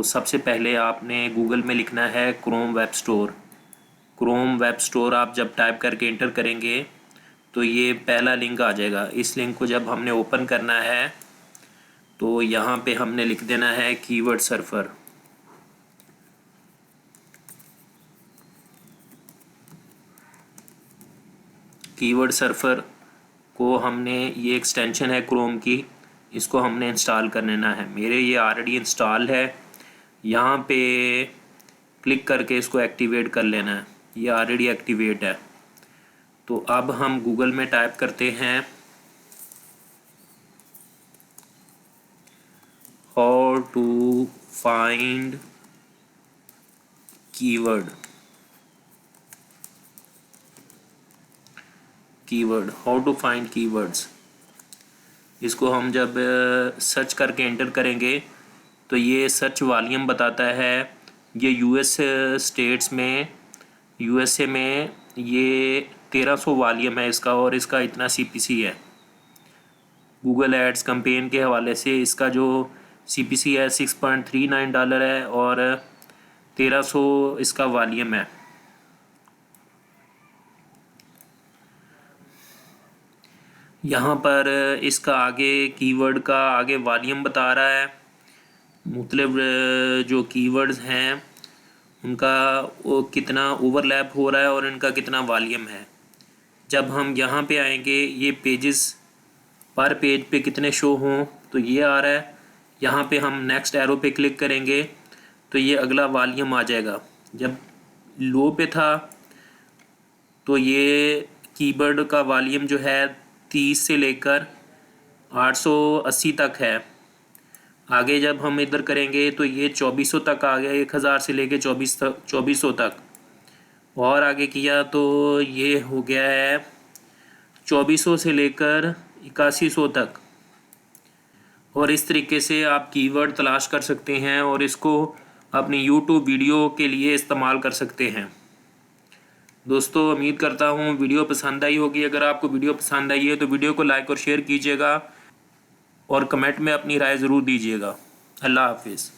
सबसे पहले आपने गूगल में लिखना है Chrome web store. Chrome web store आप जब टाइप करके इंटर करेंगे तो ये पहला लिंक आ जाएगा। इस लिंक को जब हमने ओपन करना है तो यहाँ पे हमने लिख देना है कीवर्ड सर्फर। कीवर्ड सर्फर को हमने, ये एक्सटेंशन है क्रोम की, इसको हमने इंस्टॉल कर लेना है। मेरे ये ऑलरेडी इंस्टॉल है। यहाँ पे क्लिक करके इसको एक्टिवेट कर लेना है। ये ऑलरेडी एक्टिवेट है। तो अब हम गूगल में टाइप करते हैं how to find how to find keywords. इसको हम जब सर्च करके एंटर करेंगे तो ये सर्च वॉल्यूम बताता है। ये यूएसए में ये 1300 वॉल्यूम है इसका, और इसका इतना सीपीसी है। गूगल एड्स कैंपेन के हवाले से इसका जो सीपीसी है $6.39 है और 1300 इसका वॉल्यूम है। यहाँ पर इसका आगे कीवर्ड का आगे वॉल्यूम बता रहा है। मुख्तलिफ जो कीवर्ड्स हैं उनका वो कितना ओवरलैप हो रहा है और इनका कितना वॉल्यूम है। जब हम यहाँ पे आएंगे, ये पेजेस पर पेज पे कितने शो हों तो ये आ रहा है। यहाँ पे हम नेक्स्ट एरो पे क्लिक करेंगे तो ये अगला वॉल्यूम आ जाएगा। जब लो पे था तो ये कीवर्ड का वॉल्यूम जो है 30 से लेकर 880 तक है। आगे जब हम इधर करेंगे तो ये 2400 तक आ गया, 1000 से लेकर 2400 तक। और आगे किया तो ये हो गया है 2400 से लेकर 8100 तक। और इस तरीके से आप कीवर्ड तलाश कर सकते हैं और इसको अपनी YouTube वीडियो के लिए इस्तेमाल कर सकते हैं। दोस्तों, उम्मीद करता हूँ वीडियो पसंद आई होगी। अगर आपको वीडियो पसंद आई है तो वीडियो को लाइक और शेयर कीजिएगा और कमेंट में अपनी राय ज़रूर दीजिएगा। अल्लाह हाफिज़।